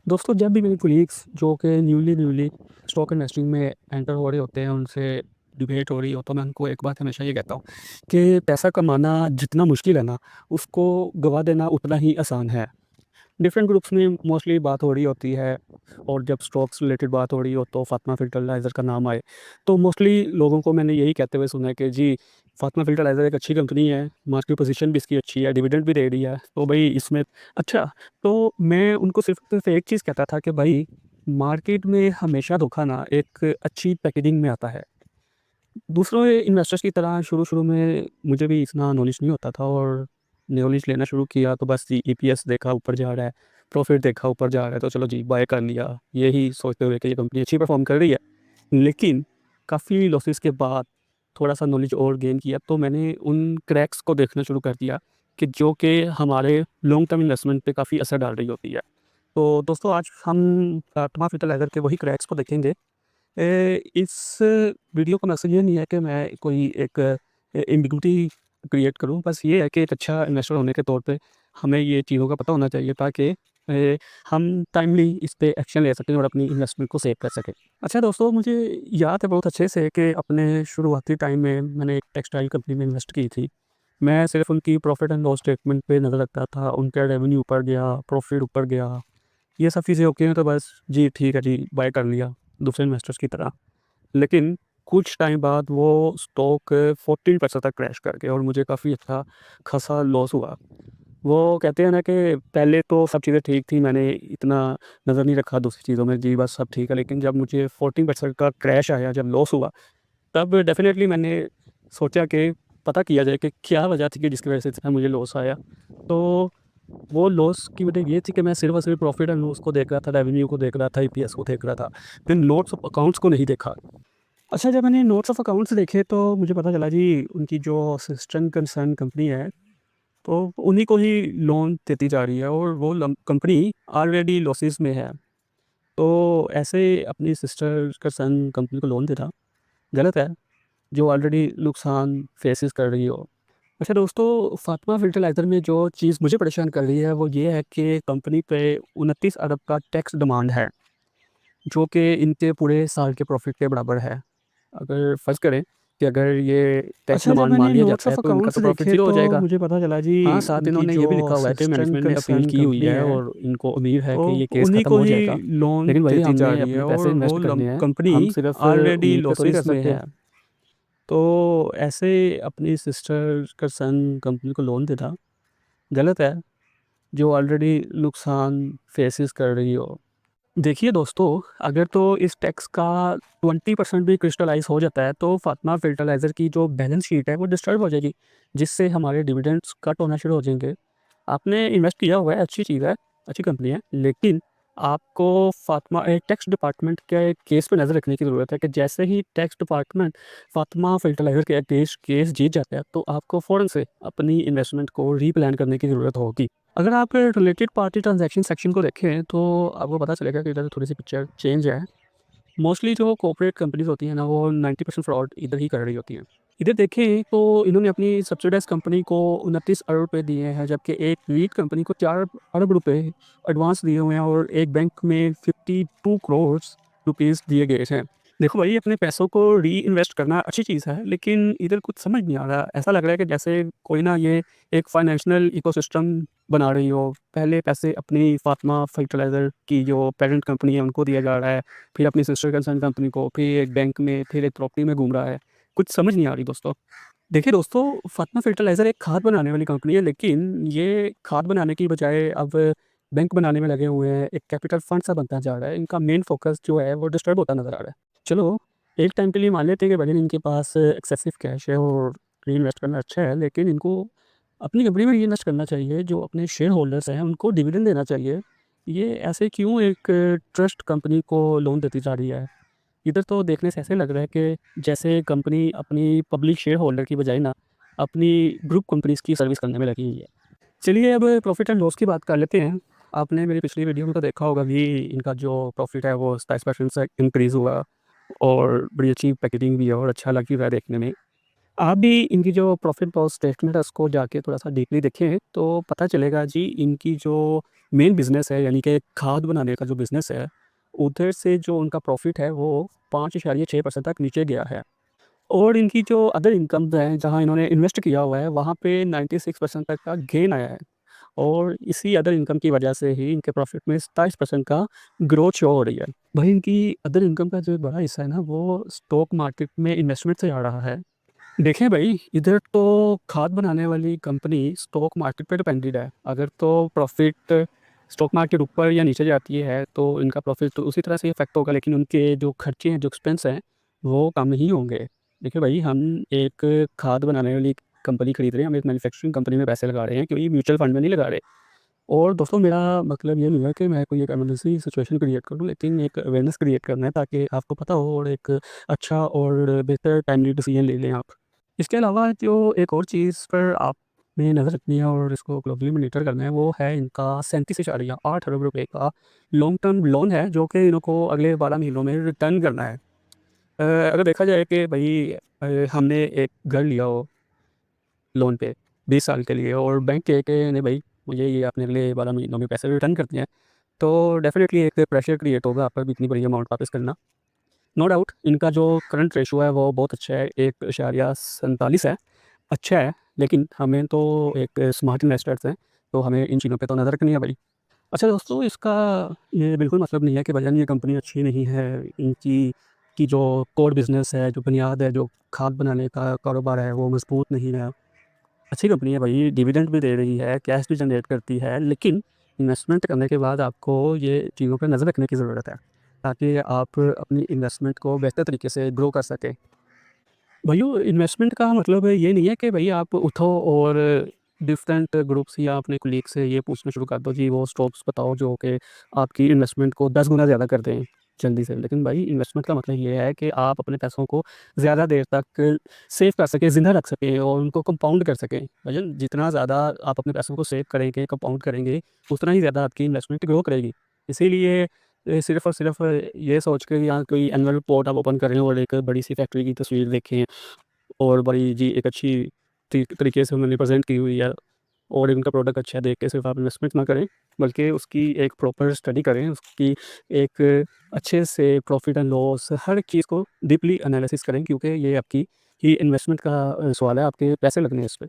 दोस्तों, जब भी मेरे कोलीग्स जो कि न्यूली न्यूली स्टॉक इन्वेस्टिंग में एंटर हो रहे होते हैं, उनसे डिबेट हो रही हो, तो मैं उनको एक बात हमेशा ये कहता हूँ कि पैसा कमाना जितना मुश्किल है ना, उसको गँवा देना उतना ही आसान है। डिफरेंट ग्रुप्स में मोस्टली बात हो रही होती है, और जब स्टॉक्स रिलेटेड बात हो रही हो तो फातिमा फर्टिलाइज़र का नाम आए, तो मोस्टली लोगों को मैंने यही कहते हुए सुना है कि जी, फातिमा फर्टिलाइज़र एक अच्छी कंपनी है, मार्केट पोजीशन भी इसकी अच्छी है, डिविडेंड भी दे रही है, तो भाई इसमें अच्छा। तो मैं उनको सिर्फ़ एक चीज़ कहता था कि भाई, मार्केट में हमेशा धोखा ना एक अच्छी पैकेजिंग में आता है। दूसरों इन्वेस्टर्स की तरह शुरू-शुरू में मुझे भी इतना नॉलेज नहीं होता था, और नॉलेज लेना शुरू किया तो बस ईपीएस देखा ऊपर जा रहा है, प्रॉफ़िट देखा ऊपर जा रहा है, तो चलो जी बाय कर लिया। यही सोचते हुए कि ये कंपनी अच्छी परफ़ॉर्म कर रही है। लेकिन काफ़ी लॉसेस के बाद थोड़ा-सा नॉलेज और गेन किया, तो मैंने उन क्रैक्स को देखना शुरू कर दिया कि जो कि हमारे लॉन्ग टर्म इन्वेस्टमेंट पे काफ़ी असर डाल रही होती है। तो दोस्तों, आज हम फातिमा फर्टिलाइज़र के वही क्रैक्स को देखेंगे। इस वीडियो का मकसद ये नहीं है कि मैं कोई एक एम्बिगुइटी क्रिएट करूँ, बस ये है कि एक अच्छा इन्वेस्टर होने के तौर पे हमें ये चीज़ों का पता होना चाहिए, ताकि हम टाइमली इस पे एक्शन ले सकें और अपनी इन्वेस्टमेंट को सेव कर सकें। अच्छा दोस्तों, मुझे याद है बहुत अच्छे से कि अपने शुरुआती टाइम में मैंने एक टेक्सटाइल कंपनी में इन्वेस्ट की थी। मैं सिर्फ़ उनकी प्रॉफ़िट एंड लॉस स्टेटमेंट पे नज़र रखता था, उनका रेवेन्यू ऊपर गया, प्रॉफ़िट ऊपर गया, ये सब चीज़ें होती हैं, तो बस जी ठीक है जी, बाय कर लिया, दूसरे इन्वेस्टर्स की तरह। लेकिन कुछ टाइम बाद वो स्टॉक 14% तक क्रैश कर गया, और मुझे काफ़ी अच्छा खासा लॉस हुआ। वो कहते हैं ना कि पहले तो सब चीज़ें ठीक थी, मैंने इतना नज़र नहीं रखा दूसरी चीज़ों में, जी बस सब ठीक है। लेकिन जब मुझे 14% का क्रैश आया, जब लॉस हुआ, तब डेफ़िनेटली मैंने सोचा कि पता किया जाए कि क्या वजह थी कि जिसकी वजह से इतना मुझे लॉस आया। तो वो लॉस की वजह ये थी कि मैं सिर्फ़ और सिर्फ़ प्रॉफ़िट एंड लॉस को देख रहा था, रेवेन्यू को देख रहा था, ईपीएस को देख रहा था। फिर नोट्स ऑफ अकाउंट्स को नहीं देखा। अच्छा, जब मैंने नोट्स ऑफ अकाउंट्स देखे तो मुझे पता चला जी, उनकी जो सिस्टम कंसर्न कंपनी है, तो उन्हीं को ही लोन देती जा रही है, और वो कंपनी ऑलरेडी लॉसेस में है। तो ऐसे अपनी सिस्टर कंसर्न कंपनी को लोन देना गलत है, जो ऑलरेडी नुकसान फेसेस कर रही हो। अच्छा दोस्तों, फातिमा फर्टिलाइज़र में जो चीज़ मुझे परेशान कर रही है वो ये है कि कंपनी पे 29 अरब का टैक्स डिमांड है, जो कि इनके पूरे साल के प्रॉफ़िट के बराबर है। अगर फ़र्ज़ करें कि अगर ये टैक्स अच्छा, जब डिमांड मान मैंने लिया नोट्स जाता है, ऑफ तो इनका अकाउंट्स तो प्रॉफ़िट देखे ज़ीरो हो तो जाएगा। मुझे पता चला जी, हाँ, साथ उनकी इन्होंने जो ये भी लिखा हुआ है कि सिस्टम मैनेजमेंट ने अपील कंसर्न की हुई कंपनी है, है, और इनको उम्मीद है तो कि ये केस उन्हीं ख़त्म को हो ही जाएगा। लोन लेकिन भाई, देती जा हमने रही है, अपने पैसे और वो इन्वेस्ट करने हैं, कंपनी हम सिर्फ़ ऑलरेडी उम्मीद पे थोड़ी कर लॉसेस में सकते। है। तो ऐसे अपनी सिस्टर कंसर्न कंपनी को लोन देना गलत है, जो ऑलरेडी नुकसान फेसेस कर रही हो। देखिए दोस्तों, अगर तो इस टैक्स का 20% भी क्रिस्टलाइज़ हो जाता है, तो फातिमा फर्टिलाइज़र की जो बैलेंस शीट है वो डिस्टर्ब हो जाएगी, जिससे हमारे डिविडेंड्स कट होना शुरू हो जाएँगे। आपने इन्वेस्ट किया हुआ है, अच्छी चीज़ है, अच्छी कंपनी है, लेकिन आपको फातिमा टैक्स डिपार्टमेंट के केस पे नज़र रखने की ज़रूरत है कि जैसे ही टैक्स डिपार्टमेंट फातिमा फर्टिलाइज़र के अगेंस्ट केस जीत जाता है, तो आपको फ़ौरन से अपनी इन्वेस्टमेंट को रीप्लान करने की ज़रूरत होगी। अगर आप रिलेटेड पार्टी ट्रांज़ैक्शन सेक्शन को देखें, तो आपको पता चलेगा कि इधर थोड़ी-सी पिक्चर चेंज है। मोस्टली जो कॉर्पोरेट कंपनीज़ होती हैं ना, वो 90% फ्रॉड इधर ही कर रही होती हैं। इधर देखें तो इन्होंने अपनी सब्सिडाइज़ कंपनी को 29 अरब रुपए दिए हैं, जबकि एक लीड कंपनी को 4 अरब रुपए एडवांस दिए हुए हैं, और एक बैंक में 52 करोड़ रुपीज़ दिए गए हैं। देखो भाई, अपने पैसों को री-इन्वेस्ट करना अच्छी चीज़ है, लेकिन इधर कुछ समझ नहीं आ रहा। ऐसा लग रहा है कि जैसे कोई ना ये एक फाइनेंशियल इकोसिस्टम बना रही हो। पहले पैसे अपनी फातिमा फर्टिलाइज़र की जो पेरेंट कंपनी है उनको दिया जा रहा है, फिर अपनी सिस्टर कंसर्न कंपनी को, फिर एक बैंक में, फिर एक प्रॉपर्टी में घूम रहा है। कुछ समझ नहीं आ रही दोस्तों। देखिए दोस्तों, फातिमा फर्टिलाइज़र एक खाद बनाने वाली कंपनी है, लेकिन ये खाद बनाने की बजाय अब बैंक बनाने में लगे हुए हैं, एक कैपिटल फंड सा बनता जा रहा है। इनका मेन फ़ोकस जो है वो डिस्टर्ब होता नज़र आ रहा है। चलो, एक टाइम के लिए मान लेते हैं कि भले इनके पास एक्सेसिव कैश है और री-इन्वेस्ट करना अच्छा है, लेकिन इनको अपनी कंपनी में री-इन्वेस्ट करना चाहिए, जो अपने शेयर होल्डर्स हैं उनको डिविडेंड देना चाहिए। ये ऐसे क्यों एक ट्रस्ट कंपनी को लोन देती जा रही है? इधर तो देखने से ऐसे लग रहा है कि जैसे कंपनी अपनी पब्लिक शेयर होल्डर की बजाय ना अपनी ग्रुप कंपनीज़ की सर्विस करने में लगी हुई है। चलिए, अब प्रॉफ़िट एंड लॉस की बात कर लेते हैं। आपने मेरी पिछली वीडियो में तो देखा होगा भी, इनका जो प्रॉफ़िट है वो 27% से इंक्रीज़ हुआ, और बड़ी अच्छी पैकेजिंग भी है और अच्छा लग भी रहा है देखने में। आप भी इनकी जो प्रॉफ़िट लॉस स्टेटमेंट है उसको जाके थोड़ा-सा डीपली देखें, तो पता चलेगा जी इनकी जो मेन बिज़नेस है यानी कि खाद बनाने का जो बिज़नेस है, उधर से जो उनका प्रॉफ़िट है वो 5.6% तक नीचे गया है। और इनकी जो अदर इनकम्स हैं, जहाँ इन्होंने इन्वेस्ट किया हुआ है, वहाँ पे 96% तक का गेन आया है। और इसी अदर इनकम की वजह से ही इनके प्रॉफ़िट में 27% का ग्रोथ शो हो रही है। वहीं इनकी अदर इनकम का जो बड़ा हिस्सा है ना, वो स्टॉक मार्केट में इन्वेस्टमेंट से आ रहा है। देखें भाई, इधर तो खाद बनाने वाली कंपनी स्टॉक मार्केट पे डिपेंडेड है। अगर तो प्रॉफ़िट स्टॉक मार्केट ऊपर या नीचे जाती है, तो इनका प्रॉफ़िट तो उसी तरह से इफ़ेक्ट होगा, लेकिन उनके जो खर्चे हैं, जो एक्सपेंस हैं, वो कम ही होंगे। देखिए भाई, हम एक खाद बनाने वाली कंपनी खरीद रहे हैं, हम एक मैन्युफैक्चरिंग कंपनी में पैसे लगा रहे हैं, कोई म्यूचुअल फंड में नहीं लगा रहे। और दोस्तों, मेरा मतलब ये नहीं है कि मैं कोई एक इमरजेंसी सिचुएशन क्रिएट करूँ, लेकिन एक अवेयरनेस क्रिएट करना है ताकि आपको पता हो और एक अच्छा और बेहतर टाइमली डिसीजन ले लें आप। इसके अलावा जो एक और चीज़ पर आपने नज़र रखनी है और इसको क्लोज़ली मॉनिटर करना है, वो है इनका 37.8 अरब रुपए का लॉन्ग टर्म लोन है, जो कि इनको अगले 12 महीनों में रिटर्न करना है। अगर देखा जाए कि भई हमने एक घर लिया हो लोन पे 20 साल के लिए और बैंक कहे कि नहीं भाई, मुझे ये आपने अगले 12 महीनों में पैसे रिटर्न कर दिए हैं, तो डेफ़िनेटली एक प्रेशर क्रिएट होगा आप पर भी इतनी बड़ी अमाउंट वापस करना। नो डाउट इनका जो करंट रेशियो है वो बहुत अच्छा है, 1.47 है, अच्छा है, लेकिन हमें तो एक स्मार्ट इन्वेस्टर्स हैं, तो हमें इन चीज़ों पे तो नज़र रखनी है भाई। अच्छा दोस्तों, इसका ये बिल्कुल मतलब नहीं है कि भैया ये कंपनी अच्छी नहीं है, इनकी की जो कोर बिज़नेस है, जो बुनियाद है, जो खाद बनाने का कारोबार है, वो मज़बूत नहीं है। अच्छी कंपनी है भाई, डिविडेंड भी दे रही है, कैश भी जनरेट करती है, लेकिन इन्वेस्टमेंट करने के बाद आपको ये चीज़ों पे नज़र रखने की ज़रूरत है, ताकि आप अपनी इन्वेस्टमेंट को बेहतर तरीके से ग्रो कर सकें। भइयों, इन्वेस्टमेंट का मतलब ये नहीं है कि भई आप उठो और डिफरेंट ग्रुप्स या अपने कलीग से ये पूछना शुरू कर दो, जी वो स्टॉक्स बताओ जो कि आपकी इन्वेस्टमेंट को 10 गुना ज़्यादा कर दें जल्दी से। लेकिन भाई इन्वेस्टमेंट का मतलब ये है कि आप अपने पैसों को ज़्यादा देर तक सेव कर सकें, ज़िंदा रख सकें और उनको कंपाउंड कर सकें। भैया जितना ज़्यादा आप अपने पैसों को सेव करेंगे, कंपाउंड करेंगे, उतना ही ज़्यादा आपकी इन्वेस्टमेंट ग्रो करेगी। इसीलिए सिर्फ़ और सिर्फ़ ये सोच के या कोई एनुअल रिपोर्ट आप ओपन करें और एक बड़ी-सी फैक्ट्री की तस्वीर देखें और बड़ी जी एक अच्छी तरीके से उन्होंने प्रेज़ेंट की हुई है और इनका प्रोडक्ट अच्छा है देख के सिर्फ़ आप इन्वेस्टमेंट ना करें, बल्कि उसकी एक प्रॉपर स्टडी करें, उसकी एक अच्छे से प्रॉफ़िट एंड लॉस हर चीज़ को डीपली एनालिसिस करें, क्योंकि ये आपकी ही इन्वेस्टमेंट का सवाल है, आपके पैसे लगने हैं इस पे।